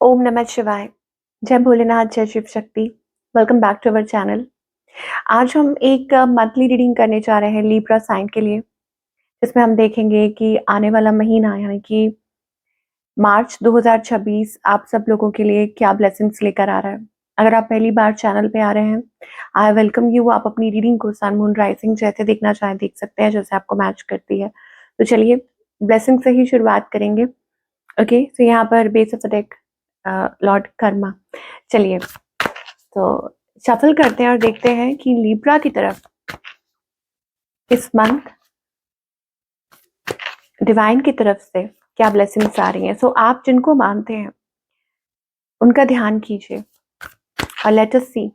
ओम नमः शिवाय। जय भोलेनाथ, जय Shiv Shakti. Welcome back to our channel. आज हम एक मंथली रीडिंग करने जा रहे हैं लिब्रा साइन के लिए, जिसमें हम देखेंगे कि आने वाला महीना यानी कि मार्च 2026 आप सब लोगों के लिए क्या ब्लेसिंग्स लेकर आ रहा है। अगर आप पहली बार चैनल पे आ रहे हैं, आई वेलकम यू। आप अपनी रीडिंग को सन, मून, राइजिंग जैसे देखना चाहें देख सकते हैं, जैसे आपको मैच करती है। तो चलिए ब्लेसिंग से ही शुरुआत करेंगे। ओके, तो यहाँ पर base of the deck Lord Karma. चलिए तो शफल करते हैं और देखते हैं कि लिब्रा की तरफ इस मंथ डिवाइन की तरफ से क्या ब्लेसिंग्स आ रही हैं। सो आप जिनको मानते हैं उनका ध्यान कीजिए और लेट अस सी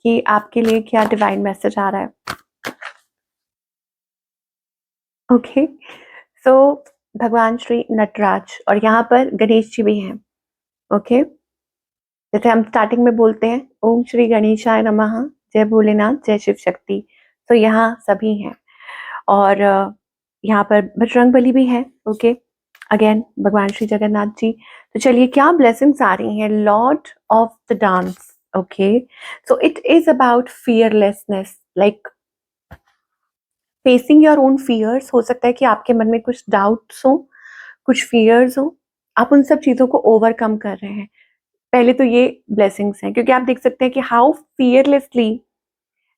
कि आपके लिए क्या डिवाइन मैसेज आ रहा है। ओके, सो भगवान श्री नटराज और यहाँ पर गणेश जी भी हैं। ओके, जैसे हम स्टार्टिंग में बोलते हैं ओम श्री गणेशाय नमः, जय भोलेनाथ, जय शिव शक्ति। तो यहाँ सभी हैं और यहाँ पर बजरंगबली भी है। ओके, अगेन भगवान श्री जगन्नाथ जी। तो चलिए क्या ब्लेसिंग्स आ रही हैं। Lord of the dance. Okay, so it is about fearlessness, like facing your own fears. हो सकता है कि आपके मन में कुछ डाउट्स हो, कुछ फियर्स हो, आप उन सब चीजों को ओवरकम कर रहे हैं। पहले तो ये ब्लेसिंग्स हैं क्योंकि आप देख सकते हैं कि हाउ फियरलेसली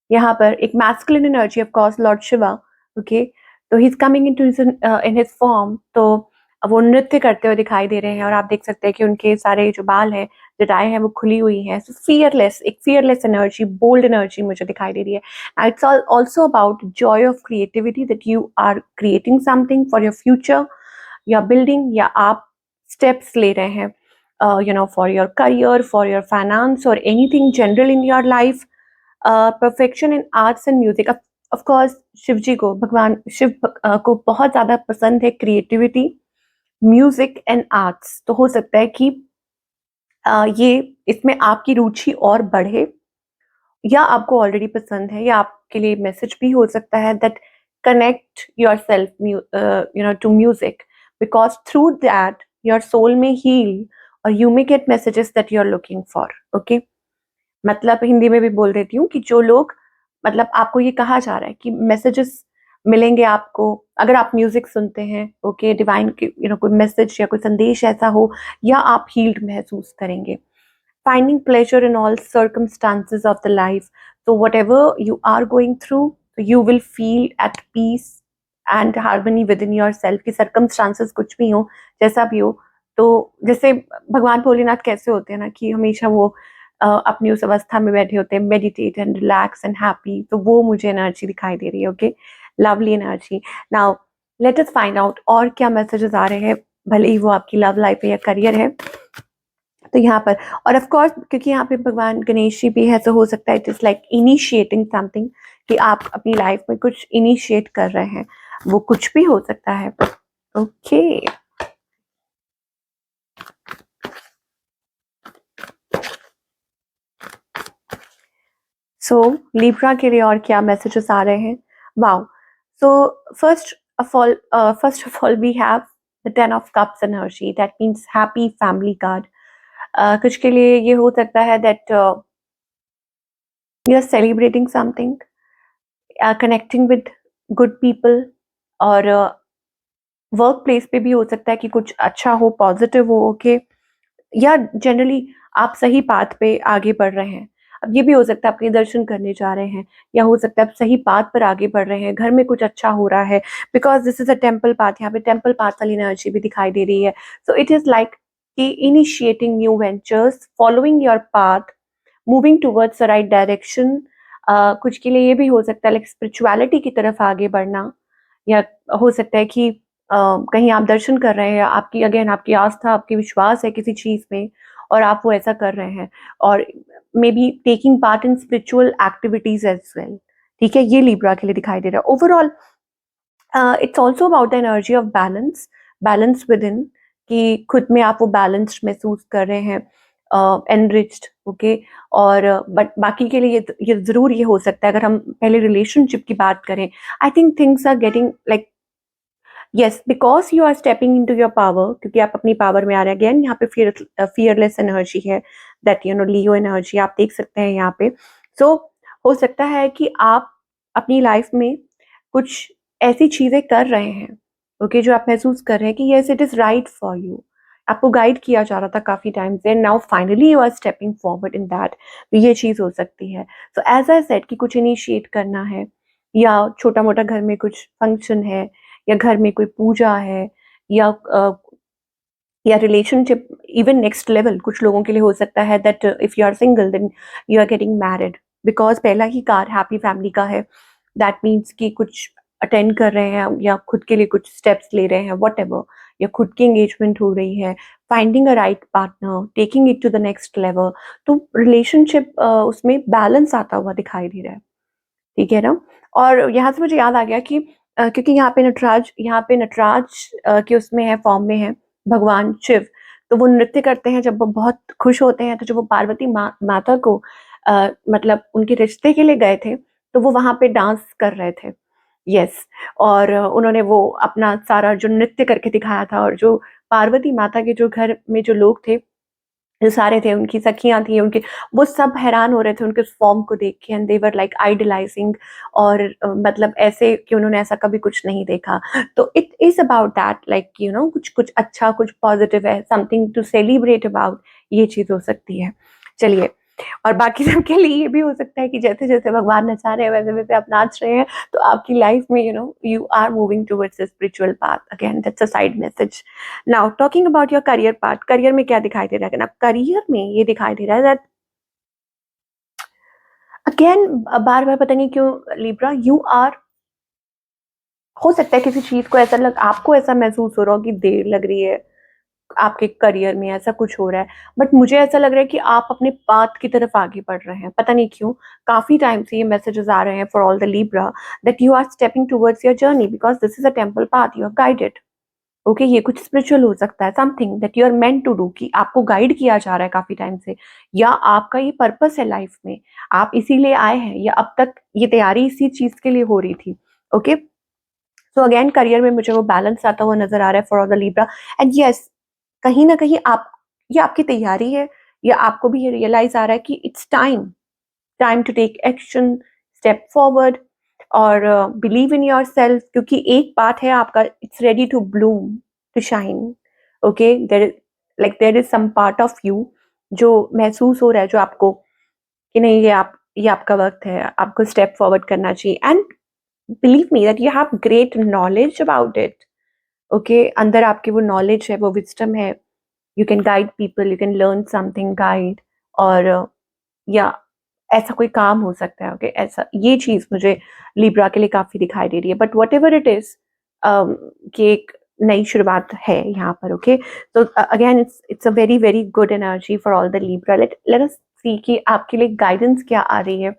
यहाँ पर एक masculine energy, of course lord Shiva. Okay, तो he is coming in his form. तो वो नृत्य करते हुए दिखाई दे रहे हैं और आप देख सकते हैं कि उनके सारे जो बाल हैं, जटाएं हैं, वो खुली हुई हैं। सो फियरलेस, एक फियरलेस एनर्जी, बोल्ड एनर्जी मुझे दिखाई दे रही है। It's also about joy of creativity, that you are creating something for your future, या बिल्डिंग, या आप स्टेप्स ले रहे हैं for your career, for your finance और anything general in your life. Perfection in arts and music. Of course Shiva ji को, भगवान शिव को बहुत ज्यादा पसंद है क्रिएटिविटी, म्यूजिक एंड आर्ट्स। तो हो सकता है कि ये इसमें आपकी रुचि और बढ़े, या आपको ऑलरेडी पसंद है, या आपके लिए मैसेज भी हो सकता है that connect your self to music, because through that your soul में हील और you may get messages that you are looking for. Okay, मतलब हिंदी में भी बोल देती हूँ कि जो लोग, मतलब आपको ये कहा जा रहा है कि मैसेजेस मिलेंगे आपको अगर आप म्यूजिक सुनते हैं। ओके, डिवाइन के कोई मैसेज या कोई संदेश ऐसा हो, या आप हील्ड महसूस करेंगे। Finding pleasure in all circumstances of the life. तो whatever you are going through, you will feel at peace and harmony within your self. की सर्कमस्टांसेस कुछ भी हो, जैसा भी हो, तो जैसे भगवान भोलेनाथ कैसे होते हैं ना कि हमेशा वो अपनी उस अवस्था में बैठे होते हैं, meditate and relax and happy. तो वो मुझे एनर्जी दिखाई दे रही है। Okay, lovely energy. Now let us find out और क्या मैसेजेस आ रहे हैं, भले ही वो आपकी लव लाइफ है या करियर है। तो यहाँ पर, और ऑफ कोर्स क्योंकि यहाँ पे भगवान गणेश जी भी है, तो हो सकता है it is like initiating something, कि आप अपनी लाइफ में कुछ इनिशिएट कर रहे हैं। वो कुछ भी हो सकता है। ओके, सो लिब्रा के लिए और क्या मैसेजेस आ रहे हैं। Wow, so first of all we have the 10 of Cups energy, that means happy family card. कुछ के लिए ये हो सकता है that you are celebrating something, connecting with good people, और वर्क प्लेस पे भी हो सकता है कि कुछ अच्छा हो, पॉजिटिव हो। ओके, या जनरली आप सही पाथ पे आगे बढ़ रहे हैं। अब ये भी हो सकता है आप कहीं दर्शन करने जा रहे हैं, या हो सकता है आप सही पाथ पर आगे बढ़ रहे हैं, घर में कुछ अच्छा हो रहा है, because this is a temple path. यहाँ पे टेम्पल पाथ वाली एनर्जी भी दिखाई दे रही है। सो इट इज लाइक कि initiating new ventures, following your path, moving towards the right direction. कुछ के लिए ये भी हो सकता है लाइक स्पिरिचुअलिटी की तरफ आगे बढ़ना, या हो सकता है कि कहीं आप दर्शन कर रहे हैं, आपकी अगेन आपकी आस्था, आपकी विश्वास है किसी चीज में, और आप वो ऐसा कर रहे हैं, और maybe taking part in spiritual activities as well. ठीक है, ये लिब्रा के लिए दिखाई दे रहा है। Overall it's also about the energy of balance, balance with in, कि खुद में आप वो बैलेंस्ड महसूस कर रहे हैं, एनरिच्ड। ओके, और बट बाकी के लिए ये जरूर ये हो सकता है, अगर हम पहले रिलेशनशिप की बात करें, I think things are getting like yes, because you are stepping into your power, क्योंकि आप अपनी पावर में आ रहे हैं। अगेन यहाँ पे फियरलेस एनर्जी है, दैट लियो एनर्जी आप देख सकते हैं यहाँ पे। सो हो सकता है कि आप अपनी लाइफ में कुछ ऐसी चीजें कर रहे हैं, ओके, जो आप महसूस कर रहे हैं कि yes it is right for you. आपको गाइड किया जा रहा था काफी टाइम से, and now finally you are stepping forward in that. तो ये चीज हो सकती है। सो एज आई सेड कि कुछ इनिशिएट करना है, या छोटा मोटा घर में कुछ फंक्शन है, या घर में कोई पूजा है, या या रिलेशनशिप इवन नेक्स्ट लेवल कुछ लोगों के लिए हो सकता है, that if you are single then you are getting married, because पहला ही कार हैप्पी फैमिली का है। दैट मीन्स कि कुछ अटेंड कर रहे हैं, या खुद के लिए कुछ स्टेप्स ले रहे हैं, वट एवर, या खुद की एंगेजमेंट हो रही है, finding a right partner, taking it to the next level. तो रिलेशनशिप उसमें बैलेंस आता हुआ दिखाई दे रहा है, ठीक है ना। और यहाँ से मुझे याद आ गया कि क्योंकि यहाँ पे नटराज के उसमें है, फॉर्म में है भगवान शिव। तो वो नृत्य करते हैं जब वो बहुत खुश होते हैं, तो जब वो पार्वती माता को मतलब उनके रिश्ते के लिए गए थे, तो वो वहां पे डांस कर रहे थे। यस। और उन्होंने वो अपना सारा जो नृत्य करके दिखाया था, और जो पार्वती माता के जो घर में जो लोग थे, जो सारे थे, उनकी सखियाँ थी, उनके, वो सब हैरान हो रहे थे उनके उस फॉर्म को देख के, and they were like idolising. और मतलब ऐसे कि उन्होंने ऐसा कभी कुछ नहीं देखा। तो it is about that, like कुछ कुछ अच्छा, कुछ पॉजिटिव है, समथिंग टू सेलिब्रेट अबाउट, ये चीज हो सकती है। चलिए, और बाकी सबके लिए ये भी हो सकता है कि जैसे जैसे भगवान नचा रहे हैं वैसे वैसे आप नाच रहे हैं, तो आपकी लाइफ में you are moving towards the spiritual path. Again that's a side message. Now talking about your career part, career में क्या दिखाई दे रहा है ना, करियर में ये दिखाई दे रहा है दैट अगेन, बार बार पता नहीं क्यों लिब्रा, यू आर, हो सकता है किसी चीज को ऐसा आपको ऐसा महसूस हो रहा हो कि देर लग रही है आपके करियर में, ऐसा कुछ हो रहा है। बट मुझे ऐसा लग रहा है कि आप अपने पाथ की तरफ आगे बढ़ रहे हैं, पता नहीं क्यों। काफी टाइम से ये मैसेजेस आ रहे हैं for all the Libra, that you are stepping towards your journey, because this is a temple path, you are guided. Okay, ये कुछ स्पिरिचुअल हो सकता है, something that you are meant to do, कि आपको गाइड किया जा रहा है काफी टाइम से, या आपका ये पर्पस है लाइफ में, आप इसीलिए आए हैं, या अब तक ये तैयारी इसी चीज के लिए हो रही थी। ओके, सो अगेन करियर में मुझे वो बैलेंस आता हुआ नजर आ रहा है for all the Libra. And yes, कहीं ना कहीं आप, ये आपकी तैयारी है, या आपको भी ये रियलाइज आ रहा है कि it's time, time to take action, step forward, और बिलीव इन योर सेल्फ, क्योंकि एक पार्ट है आपका, it's ready to bloom, to shine. Okay, there is some part of you जो महसूस हो रहा है, जो आपको कि नहीं, ये आपका वक्त है, आपको स्टेप फॉरवर्ड करना चाहिए। And believe me that you have great knowledge about it. Okay, अंदर आपकी वो नॉलेज है, वो विजडम है, you can guide people, you can learn something, guide, और या ऐसा कोई काम हो सकता है। ओके, ऐसा ये चीज मुझे लिब्रा के लिए काफी दिखाई दे रही है। But whatever it is, कि एक नई शुरुआत है यहाँ पर। ओके, तो again it's a very very good energy for all the libra. Let us see कि आपके लिए गाइडेंस क्या आ रही है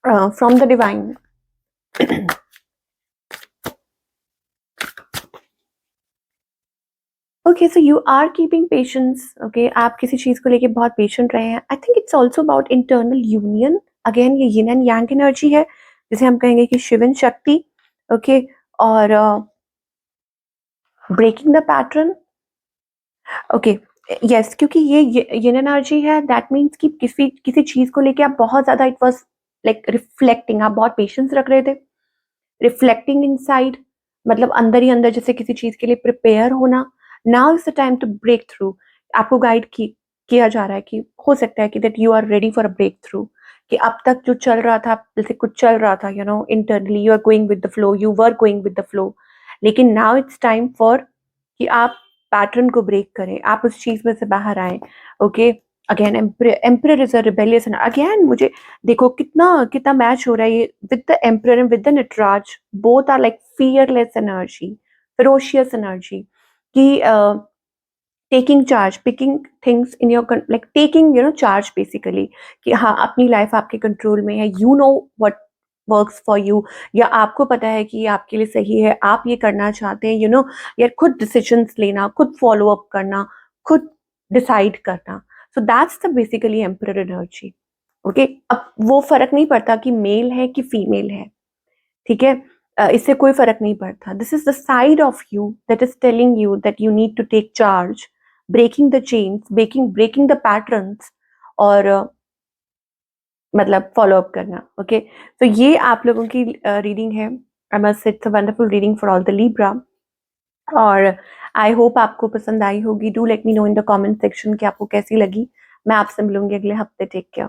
from the divine. Okay, so you are keeping patience. Okay, आप किसी चीज को लेके बहुत पेशेंट रहे हैं। I think it's also about internal union. Again ये यिन एंड यांग एनर्जी है, जिसे हम कहेंगे कि शिवन शक्ति। ओके, और breaking the pattern. Okay, yes, क्योंकि ये यिन एनर्जी है, दैट मीन्स कि किसी किसी चीज को लेके आप बहुत ज्यादा, इट वॉज लाइक रिफ्लेक्टिंग, आप बहुत पेशेंस रख रहे थे, रिफ्लेक्टिंग इनसाइड, मतलब अंदर ही अंदर जैसे किसी चीज के लिए प्रिपेयर होना। Now is the time to break through. आपको किया जा रहा है कि हो सकता है कि that you are ready for a breakthrough, कि अब तक जो चल रहा था, जैसे कुछ चल रहा था, internally you are going with the flow, you were going with the flow, लेकिन नाउ इट्स टाइम फॉर कि आप पैटर्न को ब्रेक करें, आप उस चीज में से बाहर आए। Okay, again emperor is a rebellious, again मुझे देखो कितना कितना मैच हो रहा है ये with the emperor and with the Nataraj. Both are like fearless energy, ferocious energy, कि taking charge, picking things in your, like taking charge basically, कि हाँ अपनी लाइफ आपके कंट्रोल में है, you know what works for you, या आपको पता है कि ये आपके लिए सही है, आप ये करना चाहते हैं, यार खुद डिसीजंस लेना, खुद फॉलो अप करना, खुद डिसाइड करना। So that's the basically emperor energy. Okay, अब वो फर्क नहीं पड़ता कि मेल है कि फीमेल है, ठीक है। इससे कोई फर्क नहीं पड़ता. This is the side of you that is telling you that you need to take charge, breaking the chains, breaking the patterns, और मतलब फॉलो अप करना. ओके, तो ये आप लोगों की रीडिंग है. I must say it's a wonderful reading for all the Libra. और आई होप आपको पसंद आई होगी. Do let me know in the comment section कि आपको कैसी लगी. मैं आपसे मिलूंगी अगले हफ्ते. Take care.